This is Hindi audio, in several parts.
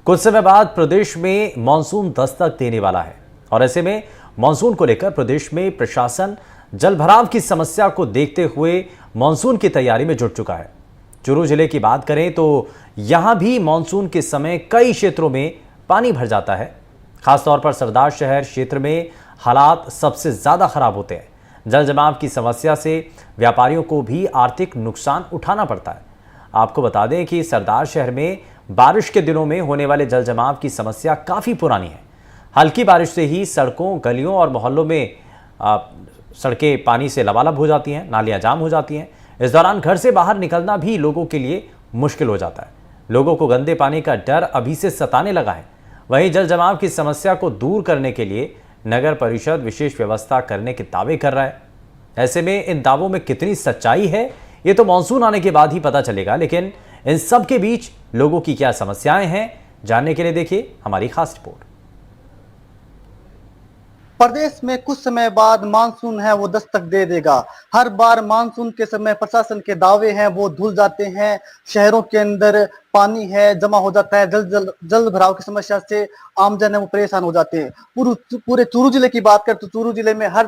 कुछ समय बाद प्रदेश में मानसून दस्तक देने वाला है और ऐसे में मानसून को लेकर प्रदेश में प्रशासन जलभराव की समस्या को देखते हुए मानसून की तैयारी में जुट चुका है। चूरू जिले की बात करें तो यहां भी मानसून के समय कई क्षेत्रों में पानी भर जाता है। खासतौर पर सरदार शहर क्षेत्र में हालात सबसे ज्यादा खराब होते हैं। जल जमाव की समस्या से व्यापारियों को भी आर्थिक नुकसान उठाना पड़ता है। आपको बता दें कि सरदार शहर में बारिश के दिनों में होने वाले जल जमाव की समस्या काफी पुरानी है। हल्की बारिश से ही सड़कों, गलियों और मोहल्लों में सड़कें पानी से लबालब हो जाती हैं, नालियां जाम हो जाती हैं। इस दौरान घर से बाहर निकलना भी लोगों के लिए मुश्किल हो जाता है। लोगों को गंदे पानी का डर अभी से सताने लगा है। वहीं जल जमाव की समस्या को दूर करने के लिए नगर परिषद विशेष व्यवस्था करने के दावे कर रहा है। ऐसे में इन दावों में कितनी सच्चाई है ये तो मानसून आने के बाद ही पता चलेगा, लेकिन इन सब के बीच लोगों की क्या समस्याएं हैं, जानने के लिए देखिए हमारी खास रिपोर्ट। प्रदेश में कुछ समय बाद मानसून है वो दस्तक दे देगा। हर बार मानसून के समय प्रशासन के दावे हैं वो धुल जाते हैं। शहरों के अंदर पानी है जमा हो जाता है, जल भराव की समस्या से आमजन है वो परेशान हो जाते हैं। पूरे चूरू जिले की बात करें तो चूरू जिले में हर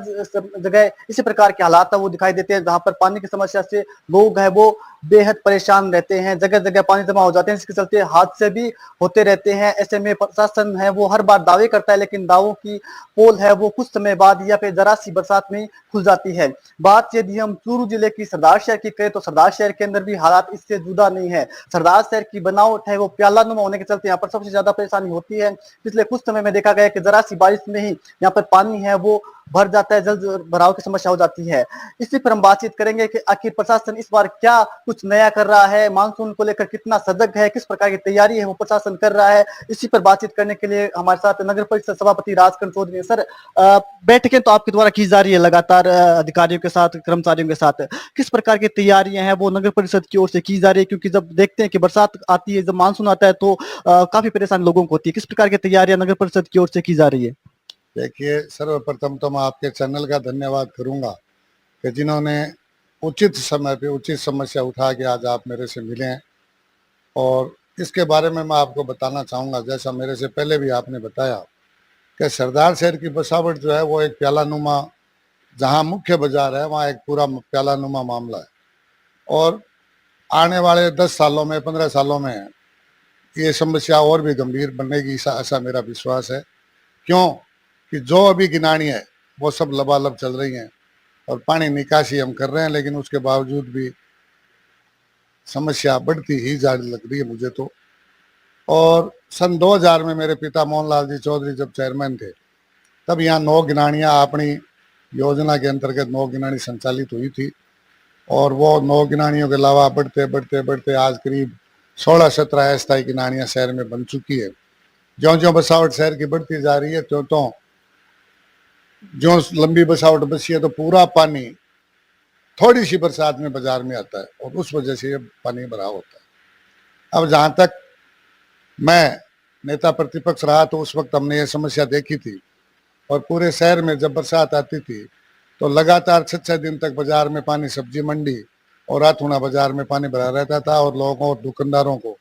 जगह इसी प्रकार के हालात है वो दिखाई देते हैं, जहां पर पानी की समस्या से लोग है वो बेहद परेशान रहते हैं। जगह जगह पानी जमा हो जाते हैं, इसके चलते हादसे भी होते रहते हैं। ऐसे में प्रशासन है वो हर बार दावे करता है, लेकिन दावों की पोल है वो कुछ समय बाद या फिर जरा सी बरसात में खुल जाती है। बात यदि हम चूरू जिले की सरदार शहर की करें तो सरदार शहर के अंदर भी हालात इससे जुदा नहीं है। सरदार शहर की बनावट है वो प्याला नुमा होने के चलते यहाँ पर सबसे ज्यादा परेशानी होती है। पिछले कुछ समय में देखा गया कि जरा सी बारिश में ही यहाँ पर पानी है वो भर जाता है, जल भराव की समस्या हो जाती है। इसी पर हम बातचीत करेंगे कि आखिर प्रशासन इस बार क्या कुछ नया कर रहा है, मानसून को लेकर कितना सजग है, किस प्रकार की तैयारी है वो प्रशासन कर रहा है। इसी पर बातचीत करने के लिए हमारे साथ नगर परिषद सभापति राजकरण चौधरी। सर, बैठकें तो आपके द्वारा की जा रही है लगातार अधिकारियों के साथ, कर्मचारियों के साथ, किस प्रकार की तैयारियां हैं वो नगर परिषद की ओर से की जा रही है? क्योंकि जब देखते हैं कि बरसात आती है, जब मानसून आता है तो काफी परेशानी लोगों को होती है। किस प्रकार की तैयारियां नगर परिषद की ओर से की जा रही है? देखिए, सर्वप्रथम तो मैं आपके चैनल का धन्यवाद करूंगा कि जिन्होंने उचित समय पे उचित समस्या उठा के आज आप मेरे से मिले हैं। और इसके बारे में मैं आपको बताना चाहूँगा, जैसा मेरे से पहले भी आपने बताया कि सरदार शहर की बसावट जो है वो एक प्यालानुमा, जहाँ मुख्य बाजार है वहाँ एक पूरा प्यालानुमा मामला है। और आने वाले 10 सालों में, 15 सालों में ये समस्या और भी गंभीर बनेगी, ऐसा मेरा विश्वास है। क्यों कि जो अभी गिनानी है वो सब लबालब चल रही हैं और पानी निकासी हम कर रहे हैं, लेकिन उसके बावजूद भी समस्या बढ़ती ही जा लग रही है मुझे तो। और सन 2000 में मेरे पिता मोहनलाल जी चौधरी जब चेयरमैन थे, तब यहाँ 9 गिनानियाँ अपनी योजना के अंतर्गत 9 गिनानी संचालित हुई थी। और वो 9 गिनानियों के अलावा बढ़ते बढ़ते बढ़ते आज करीब 16-17 अस्थायी गिनानियाँ शहर में बन चुकी है। ज्यों ज्यों बसावट शहर की बढ़ती जा रही है त्यों त्यों जो लंबी बसावट बची है तो पूरा पानी थोड़ी सी बरसात में बाजार में आता है और उस वजह से ये पानी भरा होता है। अब जहाँ तक मैं नेता प्रतिपक्ष रहा तो उस वक्त हमने ये समस्या देखी थी। और पूरे शहर में जब बरसात आती थी तो लगातार 6-6 दिन तक बाजार में पानी, सब्जी मंडी और रातुना बाजार में पानी भरा रहता था और लोगों और दुकानदारों को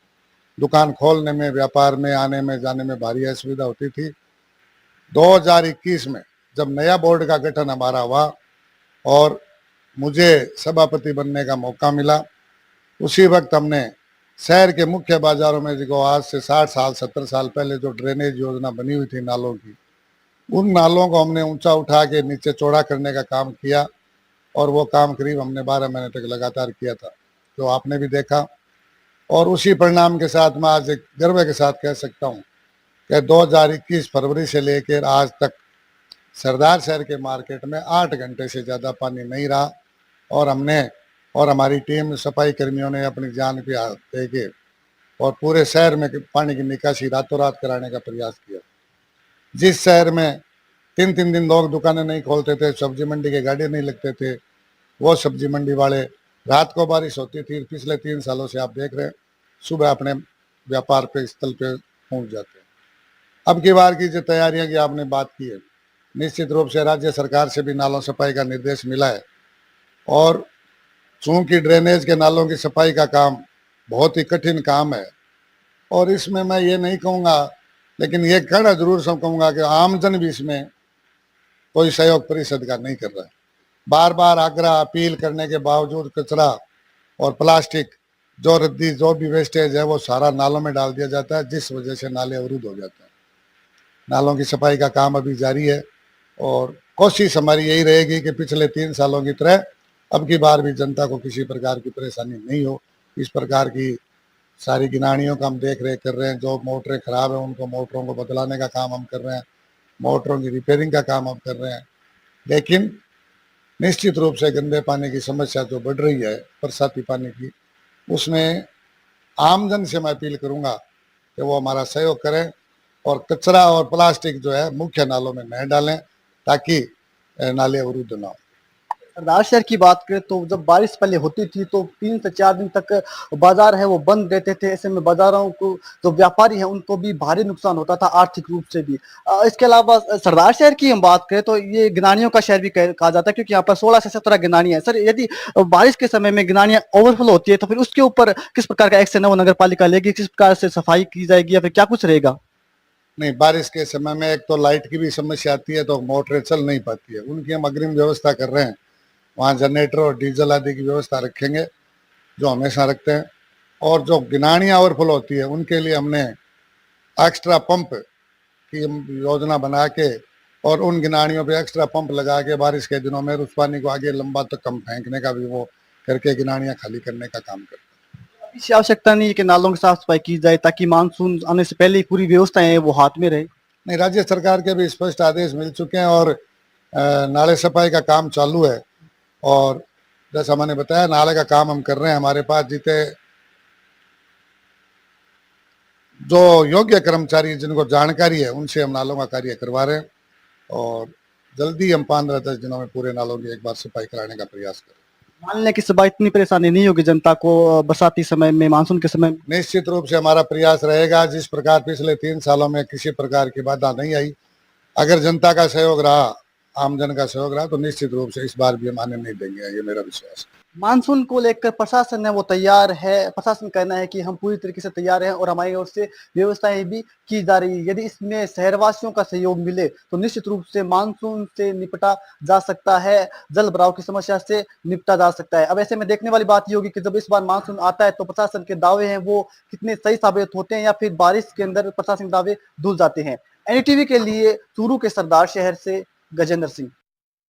दुकान खोलने में, व्यापार में, आने में जाने में भारी असुविधा होती थी। 2021 में जब नया बोर्ड का गठन हमारा हुआ और मुझे सभापति बनने का मौका मिला, उसी वक्त हमने शहर के मुख्य बाजारों में, जो आज से 60 साल 70 साल पहले जो ड्रेनेज योजना बनी हुई थी नालों की, उन नालों को हमने ऊंचा उठा के नीचे चौड़ा करने का काम किया। और वो काम करीब हमने 12 महीने तक लगातार किया था, जो आपने भी देखा। और उसी परिणाम के साथ मैं आज एक गर्व के साथ कह सकता हूँ कि 2021 फरवरी से लेकर आज तक सरदार शहर के मार्केट में 8 घंटे से ज़्यादा पानी नहीं रहा। और हमने और हमारी टीम सफाई कर्मियों ने अपनी जान पे हाथ दे के और पूरे शहर में पानी की निकासी रातों रात कराने का प्रयास किया। जिस शहर में 3-3 दिन लोग दुकानें नहीं खोलते थे, सब्जी मंडी के गाड़ी नहीं लगते थे, वो सब्जी मंडी वाले, रात को बारिश होती थी, पिछले 3 सालों से आप देख रहे हैं, सुबह अपने व्यापार पे स्थल पे पहुंच जाते हैं। अब की बार की जो तैयारियां की आपने बात की है, निश्चित रूप से राज्य सरकार से भी नालों सफाई का निर्देश मिला है। और चूंकि ड्रेनेज के नालों की सफाई का काम बहुत ही कठिन काम है और इसमें मैं ये नहीं कहूँगा, लेकिन ये कहना जरूर कहूँगा कि आमजन भी इसमें कोई सहयोग परिषद का नहीं कर रहा है। बार बार आग्रह अपील करने के बावजूद कचरा और प्लास्टिक जो रद्दी जो भी वेस्टेज है वो सारा नालों में डाल दिया जाता है, जिस वजह से नाले अवरुद्ध हो जाते हैं। नालों की सफाई का काम अभी जारी है और कोशिश हमारी यही रहेगी कि पिछले 3 सालों की तरह अब की बार भी जनता को किसी प्रकार की परेशानी नहीं हो। इस प्रकार की सारी गिनानियों का हम देख रेख कर रहे हैं। जो मोटरें खराब हैं उनको मोटरों को बदलाने का काम हम कर रहे हैं, मोटरों की रिपेयरिंग का काम हम कर रहे हैं। लेकिन निश्चित रूप से गंदे पानी की समस्या जो बढ़ रही है, बरसाती पानी की, उसमें आमजन से मैं अपील करूंगा कि वो हमारा सहयोग करें और कचरा और प्लास्टिक जो है मुख्य नालों में न डालें, ताकि नाले अवरुद्ध ना हो। सरदार शहर की बात करें तो जब बारिश पहले होती थी तो 3 से 4 दिन तक बाजार है वो बंद रहते थे। ऐसे में बाजारों को जो व्यापारी है उनको भी भारी नुकसान होता था आर्थिक रूप से भी। इसके अलावा सरदार शहर की हम बात करें तो ये गिनानियों का शहर भी कहा जाता है, क्योंकि यहाँ पर 16 से 17 गिनानियां हैं। सर, यदि बारिश के समय में गिनानियां ओवरफ्लो होती है तो फिर उसके ऊपर किस प्रकार का एक्शन है वो नगर पालिका लेगी, किस प्रकार से सफाई की जाएगी या फिर क्या कुछ रहेगा? नहीं, बारिश के समय में एक तो लाइट की भी समस्या आती है, तो मोटरें चल नहीं पाती है। उनकी हम अग्रिम व्यवस्था कर रहे हैं। वहाँ जनरेटर और डीजल आदि की व्यवस्था रखेंगे, जो हमेशा रखते हैं। और जो गिनानियाँ ओवरफ्लो होती है उनके लिए हमने एक्स्ट्रा पंप की योजना बना के और उन गिनानियों पे एक्स्ट्रा पंप लगा के बारिश के दिनों में उस पानी को आगे लंबा तक कम फेंकने का भी वो करके गिनानियाँ खाली करने का काम करते हैं। इसकी आवश्यकता नहीं है कि नालों की साफ सफाई की जाए ताकि मानसून आने से पहले ही पूरी व्यवस्थाएं हैं वो हाथ में रहे? नहीं, राज्य सरकार के भी स्पष्ट आदेश मिल चुके हैं और नाले सफाई का काम चालू है। और जैसा मैंने बताया, नाले का काम हम कर रहे हैं। हमारे पास जितने जो योग्य कर्मचारी जिनको जानकारी है उनसे हम नालों का कार्य करवा रहे हैं और जल्दी हम 15-10 दिनों में पूरे नालों की एक बार सफाई कराने का प्रयास करें। मान लें कि सुबह इतनी परेशानी नहीं होगी जनता को बरसाती समय में, मानसून के समय में? निश्चित रूप से हमारा प्रयास रहेगा। जिस प्रकार पिछले 3 सालों में किसी प्रकार की बाधा नहीं आई, अगर जनता का सहयोग रहा, आमजन का सहयोग रहा, तो निश्चित रूप से इस बार भी हम आने नहीं देंगे, ये मेरा विश्वास है। मानसून को लेकर प्रशासन है वो तैयार है। प्रशासन कहना है कि हम पूरी तरीके से तैयार हैं और हमारी ओर से व्यवस्थाएं भी की जा रही है। यदि इसमें शहरवासियों का सहयोग मिले तो निश्चित रूप से मानसून से निपटा जा सकता है, जल भराव की समस्या से निपटा जा सकता है। अब ऐसे में देखने वाली बात ये होगी कि जब इस बार मानसून आता है तो प्रशासन के दावे हैं वो कितने सही साबित होते हैं या फिर बारिश के अंदर प्रशासन के दावे धुल जाते हैं। एनडीटीवी के लिए चूरू के सरदार शहर से गजेंद्र सिंह।